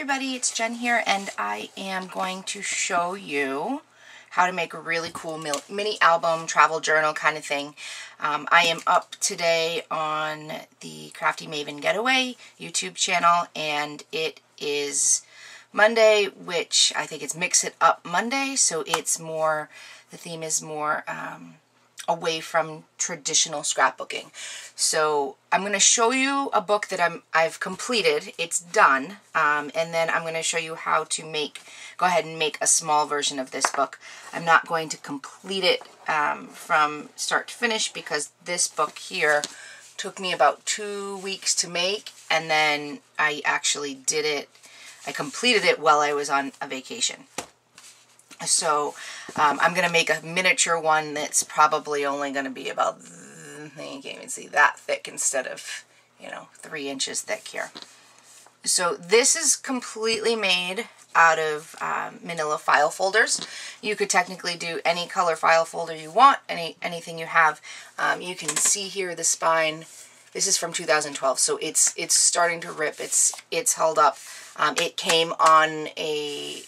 everybody, it's Jen here, and I am going to show you how to make a really cool mini album, travel journal kind of thing. I am up today on the Crafty Maven Getaway YouTube channel, and it is Monday, which I think it's Mix It Up Monday, so it's more, the theme is more away from traditional scrapbooking. So I'm going to show you a book that I've completed. It's done, and then I'm going to show you how to go ahead and make a small version of this book. I'm not going to complete it from start to finish because this book here took me about 2 weeks to make, and then I actually I completed it while I was on a vacation. So I'm going to make a miniature one that's probably only going to be about, you can't even see, that thick instead of, 3 inches thick here. So this is completely made out of manila file folders. You could technically do any color file folder you want, anything you have. You can see here the spine. This is from 2012, so it's starting to rip. It's held up. It came on a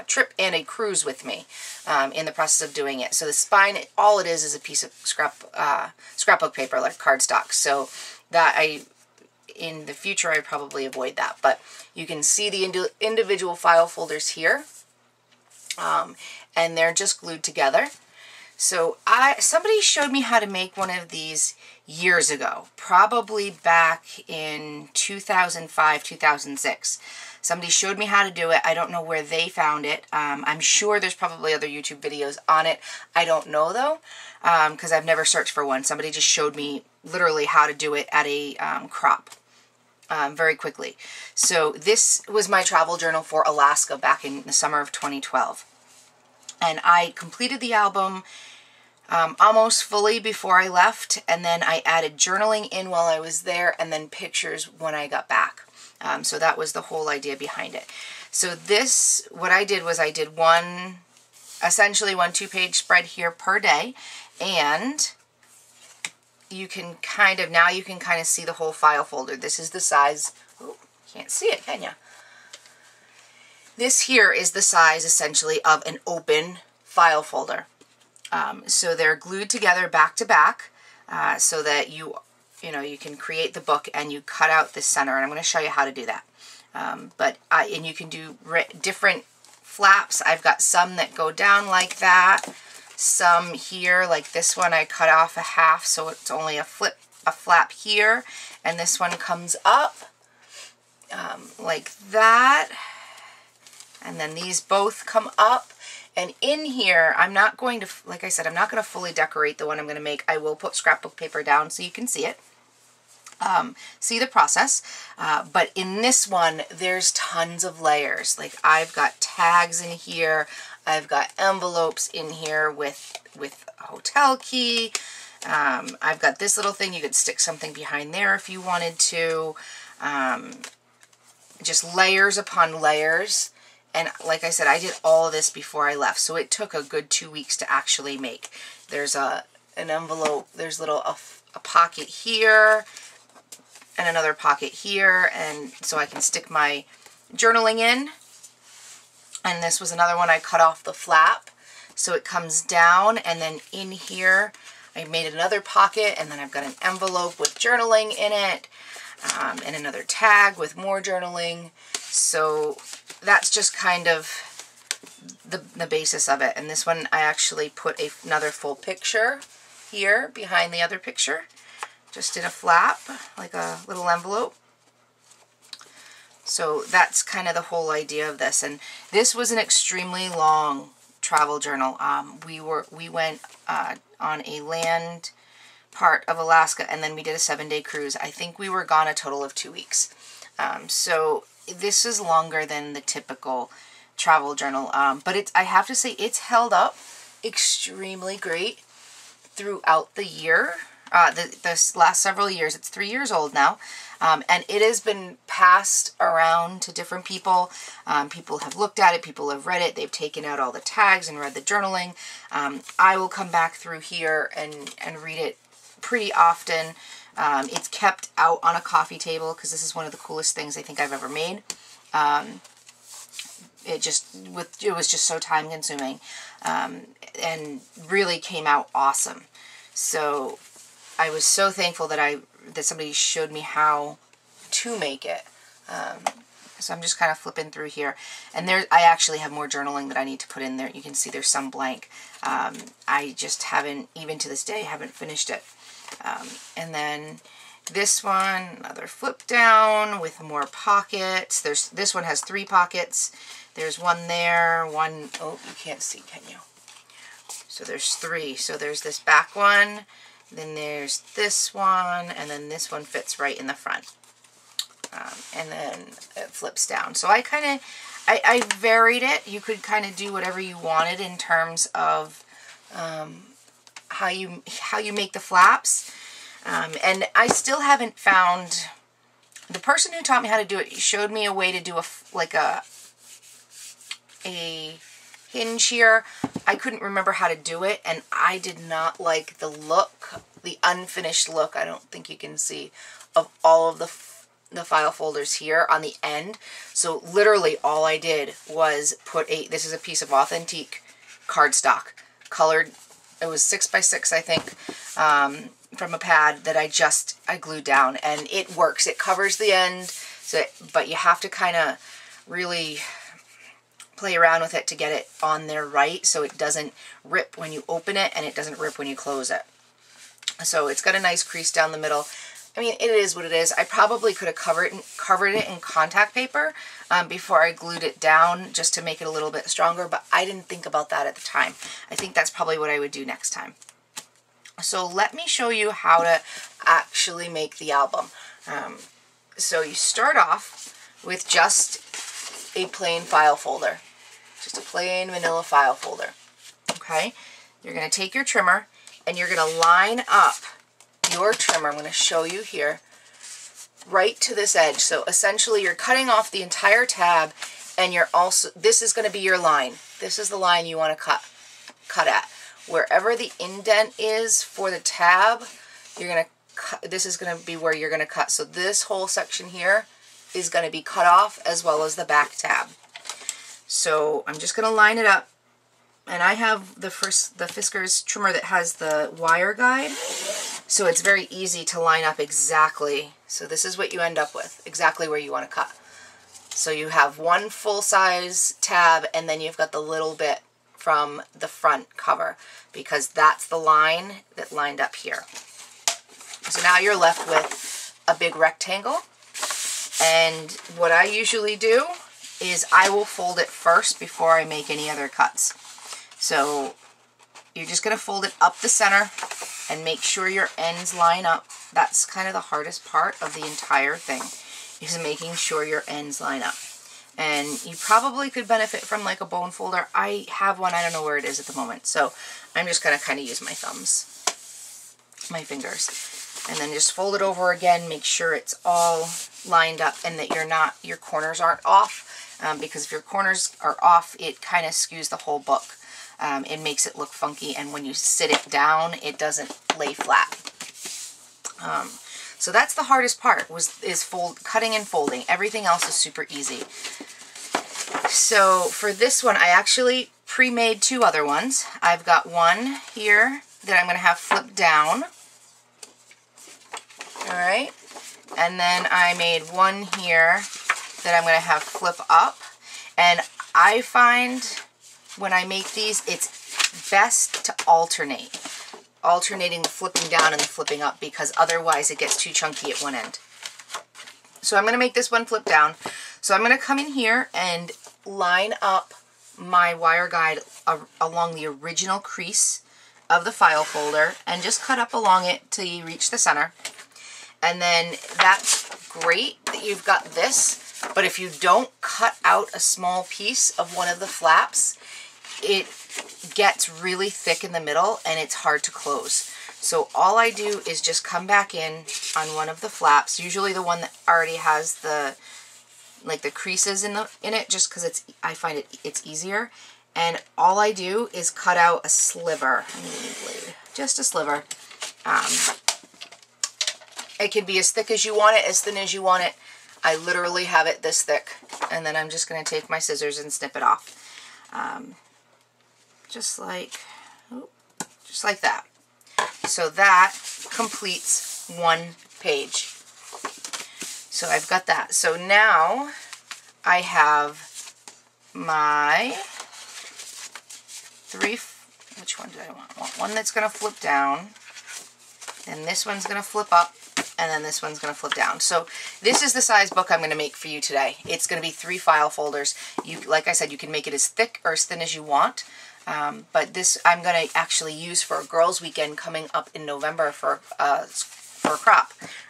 trip and a cruise with me in the process of doing it. So the spine, all it is a piece of scrapbook paper, like cardstock. So that in the future, I probably avoid that. But you can see the individual file folders here, and they're just glued together. So somebody showed me how to make one of these years ago, probably back in 2005, 2006. Somebody showed me how to do it. I don't know where they found it. I'm sure there's probably other YouTube videos on it. I don't know, though, because I've never searched for one. Somebody just showed me literally how to do it at a crop very quickly. So this was my travel journal for Alaska back in the summer of 2012. And I completed the album almost fully before I left, and then I added journaling in while I was there, and then pictures when I got back. So that was the whole idea behind it. So this, what I did was I did essentially one 2-page spread here per day, and you can now you can kind of see the whole file folder. This is the size, oh, can't see it, can you? This here is the size essentially of an open file folder. So they're glued together back to back, so that you can create the book and you cut out the center, and I'm going to show you how to do that. And you can do different flaps. I've got some that go down like that, some here, like this one I cut off a half, so it's only a flap here, and this one comes up like that, and then these both come up. And in here, I'm not going to, like I said, I'm not going to fully decorate the one I'm going to make. I will put scrapbook paper down so you can see it. See the process. But in this one, there's tons of layers. Like I've got tags in here. I've got envelopes in here with a hotel key. I've got this little thing. You could stick something behind there if you wanted to. Just layers upon layers. And like I said, I did all of this before I left, so it took a good 2 weeks to actually make. There's an envelope, there's a pocket here, and another pocket here, and so I can stick my journaling in. And this was another one I cut off the flap, so it comes down, and then in here I made another pocket, and then I've got an envelope with journaling in it, and another tag with more journaling. So that's just kind of the basis of it. And this one I actually put another full picture here behind the other picture. Just in a flap, like a little envelope. So that's kind of the whole idea of this. And this was an extremely long travel journal. We went on a land part of Alaska, and then we did a 7-day cruise. I think we were gone a total of 2 weeks. So this is longer than the typical travel journal, but I have to say it's held up extremely great throughout the year. This last several years. It's 3 years old now, and it has been passed around to different people. People have looked at it, people have read it, they've taken out all the tags and read the journaling. I will come back through here and read it pretty often. It's kept out on a coffee table because this is one of the coolest things I think I've ever made. It was just so time consuming, and really came out awesome. So I was so thankful that somebody showed me how to make it. So I'm just kind of flipping through here, and I actually have more journaling that I need to put in there. You can see there's some blank. I just haven't, even to this day, haven't finished it. And then this one, another flip down with more pockets. This one has 3 pockets. There's one there, one, oh, you can't see, can you? So there's 3. So there's this back one, then there's this one, and then this one fits right in the front. And then it flips down. So I varied it. You could kind of do whatever you wanted in terms of how you make the flaps. And I still haven't found, the person who taught me how to do it showed me a way to do a hinge here. I couldn't remember how to do it, and I did not like the look, the unfinished look, I don't think you can see, of all of the file folders here on the end. So literally all I did was put this is a piece of authentic cardstock, colored, it was 6x6 I think, from a pad that I glued down, and it works. It covers the end, but you have to kind of really play around with it to get it on there right, so it doesn't rip when you open it and it doesn't rip when you close it. So it's got a nice crease down the middle. I mean, it is what it is. I probably could have covered it in contact paper before I glued it down, just to make it a little bit stronger, but I didn't think about that at the time. I think that's probably what I would do next time. So let me show you how to actually make the album. So you start off with just a plain file folder. Just a plain vanilla file folder. Okay? You're going to take your trimmer and you're going to line up your trimmer, I'm going to show you here, right to this edge. So essentially you're cutting off the entire tab, and this is going to be your line. This is the line you want to cut at. Wherever the indent is for the tab, you're going to cut, this is going to be where you're going to cut. So this whole section here is going to be cut off, as well as the back tab. So I'm just going to line it up. And I have the Fiskars trimmer that has the wire guide, so it's very easy to line up exactly. So this is what you end up with, exactly where you want to cut. So you have one full-size tab, and then you've got the little bit from the front cover, because that's the line that lined up here. So now you're left with a big rectangle, and what I usually do is I will fold it first before I make any other cuts. So you're just going to fold it up the center and make sure your ends line up. That's kind of the hardest part of the entire thing, is making sure your ends line up. And you probably could benefit from like a bone folder. I have one, I don't know where it is at the moment. So I'm just going to kind of use my fingers. And then just fold it over again, make sure it's all lined up and that your corners aren't off. Because if your corners are off, it kind of skews the whole book. It makes it look funky, and when you sit it down, it doesn't lay flat. So that's the hardest part, is cutting and folding. Everything else is super easy. So for this one, I actually pre-made 2 other ones. I've got one here that I'm going to have flip down. Alright. And then I made one here that I'm going to have flip up. And I find when I make these, it's best to alternating the flipping down and the flipping up, because otherwise it gets too chunky at one end. So I'm going to make this one flip down. So I'm going to come in here and line up my wire guide along the original crease of the file folder, and just cut up along it till you reach the center. And then that's great that you've got this, but if you don't cut out a small piece of one of the flaps, it gets really thick in the middle and it's hard to close. So all I do is just come back in on one of the flaps, usually the one that already has the creases in it, just because I find it's easier. And all I do is cut out a sliver, just a sliver. It can be as thick as you want it, as thin as you want it. I literally have it this thick, and then I'm just going to take my scissors and snip it off. Just like that. So that completes one page. So I've got that. So now I have my which one do I want? I want one that's going to flip down, and this one's going to flip up, and then this one's going to flip down. So this is the size book I'm going to make for you today. It's going to be 3 file folders. Like I said, you can make it as thick or as thin as you want. But this I'm going to actually use for a girls' weekend coming up in November for a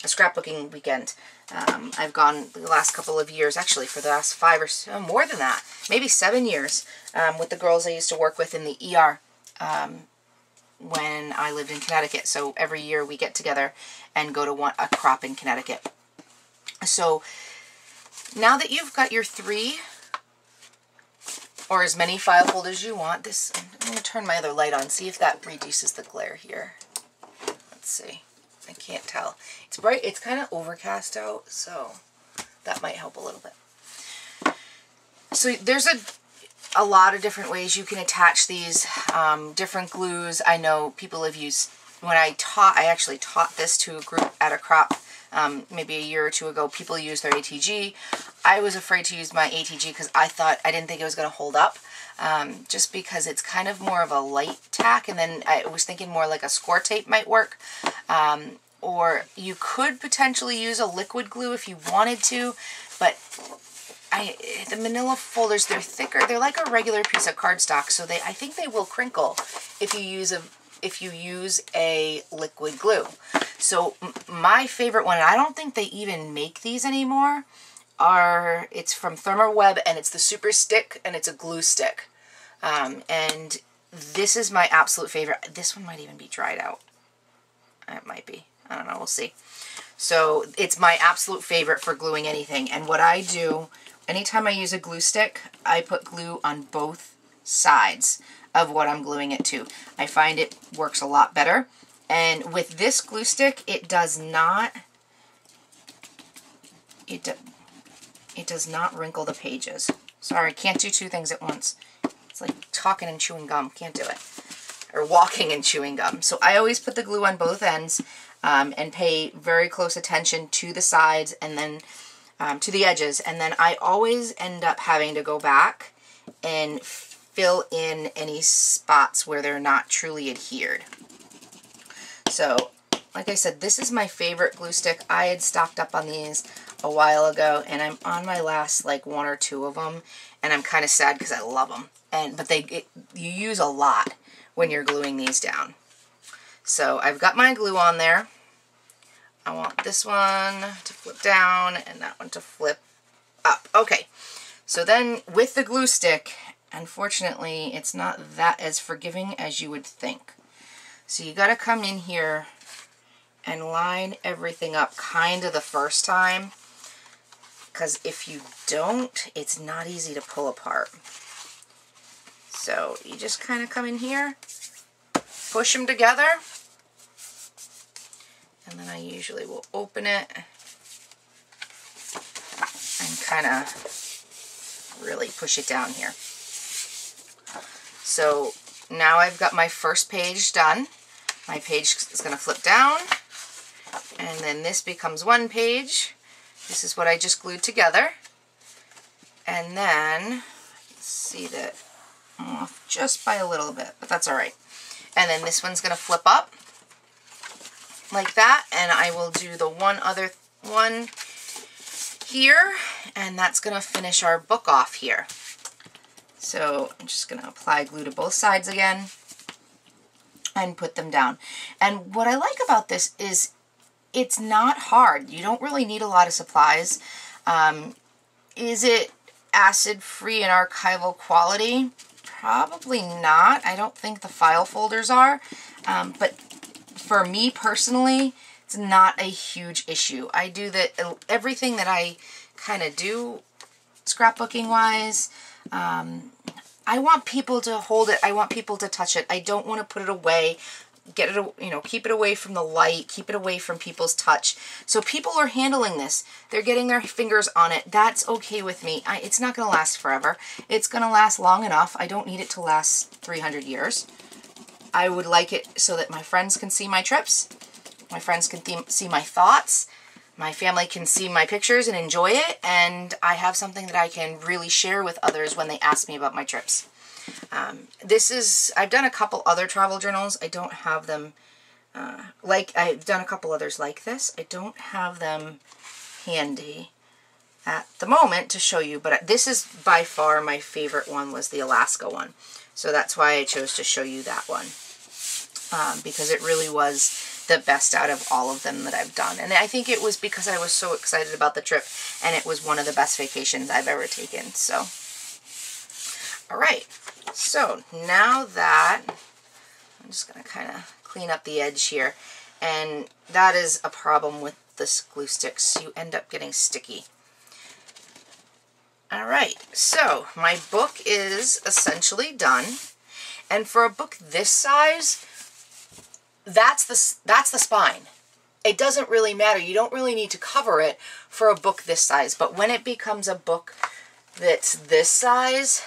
scrapbooking weekend. I've gone the last couple of years, actually for the last 5 or so, more than that, maybe 7 years, with the girls I used to work with in the ER when I lived in Connecticut. So every year we get together and go to a crop in Connecticut. So now that you've got your 3 or as many file folders as you want, I'm going to turn my other light on, see if that reduces the glare here. Let's see. I can't tell. It's bright. It's kind of overcast out, so that might help a little bit. So there's a lot of different ways you can attach these, different glues. I know people have used, when I actually taught this to a group at a crop maybe a year or 2 ago. People use their ATG. I was afraid to use my ATG because I didn't think it was going to hold up, just because it's kind of more of a light tack, and then I was thinking more like a score tape might work. Or you could potentially use a liquid glue if you wanted to, but the manila folders, they're thicker. They're like a regular piece of cardstock, so I think they will crinkle if you use a liquid glue. So my favorite one, and I don't think they even make these anymore, it's from Thermoweb, and it's the Super Stick, and it's a glue stick. And this is my absolute favorite. This one might even be dried out. It might be. I don't know. We'll see. So it's my absolute favorite for gluing anything. And what I do, anytime I use a glue stick, I put glue on both sides of what I'm gluing it to. I find it works a lot better. And with this glue stick, it does not wrinkle the pages. Sorry, I can't do 2 things at once. It's like talking and chewing gum. Can't do it. Or walking and chewing gum. So I always put the glue on both ends, and pay very close attention to the sides and then to the edges. And then I always end up having to go back and fill in any spots where they're not truly adhered. So, like I said, this is my favorite glue stick. I had stocked up on these a while ago, and I'm on my last like 1 or 2 of them, and I'm kind of sad because I love them. But you use a lot when you're gluing these down. So I've got my glue on there. I want this one to flip down and that one to flip up. Okay, so then with the glue stick, unfortunately, it's not that as forgiving as you would think. So you got to come in here and line everything up kind of the first time, because if you don't, it's not easy to pull apart. So you just kind of come in here, push them together, and then I usually will open it and kind of really push it down here. So now I've got my first page done. My page is going to flip down, and then this becomes one page. This is what I just glued together. And then, let's see that I'm off just by a little bit, but that's all right. And then this one's going to flip up like that, and I will do the one other one here, and that's going to finish our book off here. So I'm just going to apply glue to both sides again and put them down. And what I like about this is it's not hard. You don't really need a lot of supplies. Is it acid-free and archival quality? Probably not. I don't think the file folders are. But for me personally, it's not a huge issue. I do everything that I kind of do scrapbooking-wise. I want people to hold it. I want people to touch it. I don't want to put it away. get it, you know, keep it away from the light, keep it away from people's touch. So people are handling this. They're getting their fingers on it. That's okay with me. It's not going to last forever. It's going to last long enough. I don't need it to last 300 years. I would like it so that my friends can see my trips. My friends can see my thoughts. My family can see my pictures and enjoy it. And I have something that I can really share with others when they ask me about my trips. I've done a couple other travel journals. I don't have them, I've done a couple others like this. I don't have them handy at the moment to show you, but this is by far my favorite one, was the Alaska one. So that's why I chose to show you that one, because it really was the best out of all of them that I've done. And I think it was because I was so excited about the trip, and it was one of the best vacations I've ever taken. So, all right. So now that, I'm just going to kind of clean up the edge here, and that is a problem with this glue sticks. You end up getting sticky. All right, so my book is essentially done, and for a book this size, that's the spine. It doesn't really matter. You don't really need to cover it for a book this size, but when it becomes a book that's this size,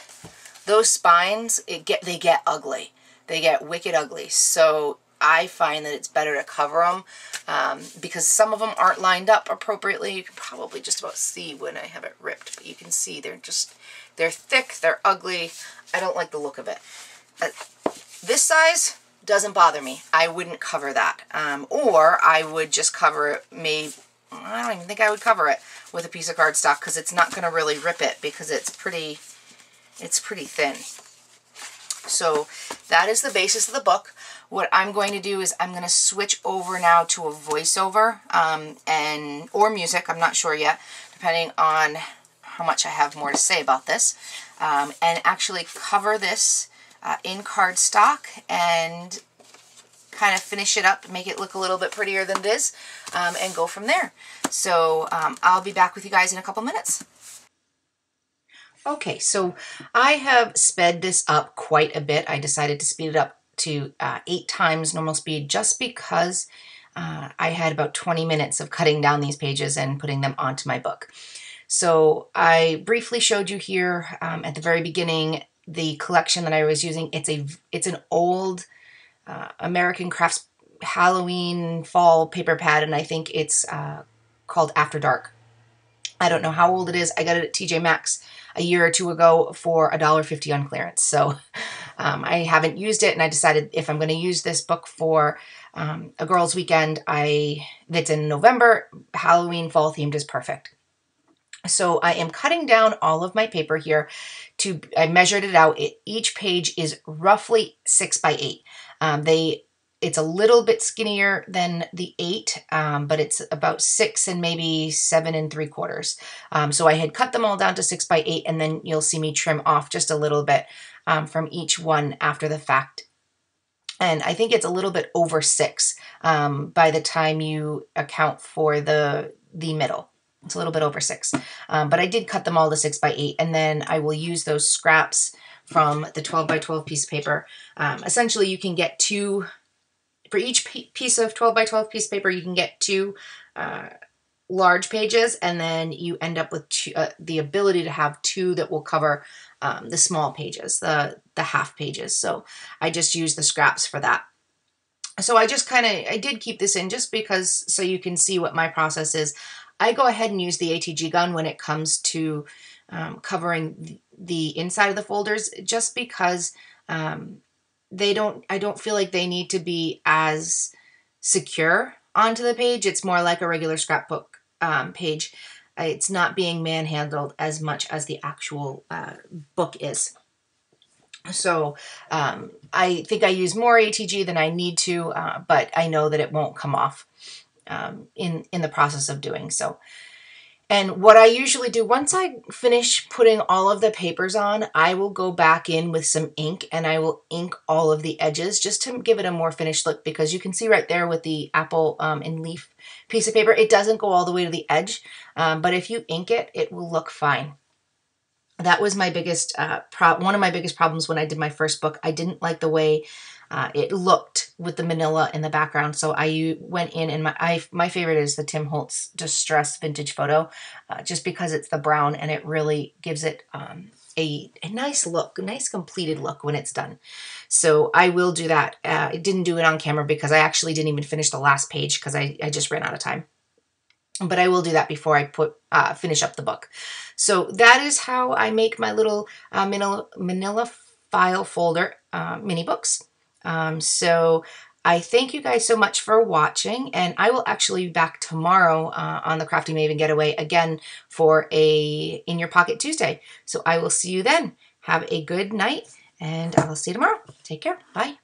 those spines, they get ugly. They get wicked ugly. So I find that it's better to cover them because some of them aren't lined up appropriately. You can probably just about see when I have it ripped, but you can see they're thick, they're ugly. I don't like the look of it. This size doesn't bother me. I wouldn't cover that. Or I would just cover it, I don't even think I would cover it with a piece of cardstock because it's not going to really rip it because it's pretty thin. So that is the basis of the book. What I'm going to do is I'm going to switch over now to a voiceover or music. I'm not sure yet, depending on how much I have more to say about this. And actually cover this in cardstock and kind of finish it up, make it look a little bit prettier than it is, and go from there. So I'll be back with you guys in a couple minutes. Okay, so I have sped this up quite a bit. I decided to speed it up to 8 times normal speed just because I had about 20 minutes of cutting down these pages and putting them onto my book. So I briefly showed you here at the very beginning the collection that I was using. It's an old American Crafts Halloween fall paper pad, and I think it's called After Dark. I don't know how old it is. I got it at TJ Maxx a year or two ago for $1.50 on clearance. So I haven't used it, and I decided if I'm going to use this book for a girls' weekend that's in November, Halloween fall themed is perfect. So I am cutting down all of my paper here. I measured it out. Each page is roughly 6 by 8. It's a little bit skinnier than the 8, but it's about 6 and maybe 7 3/4. So I had cut them all down to 6 by 8, and then you'll see me trim off just a little bit from each one after the fact. And I think it's a little bit over 6 by the time you account for the middle. It's a little bit over 6. But I did cut them all to 6 by 8, and then I will use those scraps from the 12 by 12 piece of paper. Essentially, you can get 2... For each piece of 12 by 12 piece of paper, you can get 2 large pages, and then you end up with the ability to have 2 that will cover the small pages, the half pages. So I just use the scraps for that. So I did keep this in just because, so you can see what my process is. I go ahead and use the ATG gun when it comes to covering the inside of the folders, just because I don't feel like they need to be as secure onto the page. It's more like a regular scrapbook page. It's not being manhandled as much as the actual book is. So I think I use more ATG than I need to, but I know that it won't come off in the process of doing so. And what I usually do, once I finish putting all of the papers on, I will go back in with some ink and I will ink all of the edges just to give it a more finished look, because you can see right there with the apple and leaf piece of paper, it doesn't go all the way to the edge, but if you ink it, it will look fine. That was my biggest one of my biggest problems when I did my first book. I didn't like the way it looked with the manila in the background. So I went in and my favorite is the Tim Holtz Distress Vintage Photo, just because it's the brown and it really gives it a nice look, a nice completed look when it's done. So I will do that. I didn't do it on camera because I actually didn't even finish the last page because I just ran out of time. But I will do that before I finish up the book. So that is how I make my little manila file folder mini books. So I thank you guys so much for watching, and I will actually be back tomorrow on the Crafty Maven Getaway again for a In Your Pocket Tuesday. So I will see you then. Have a good night, and I will see you tomorrow. Take care. Bye.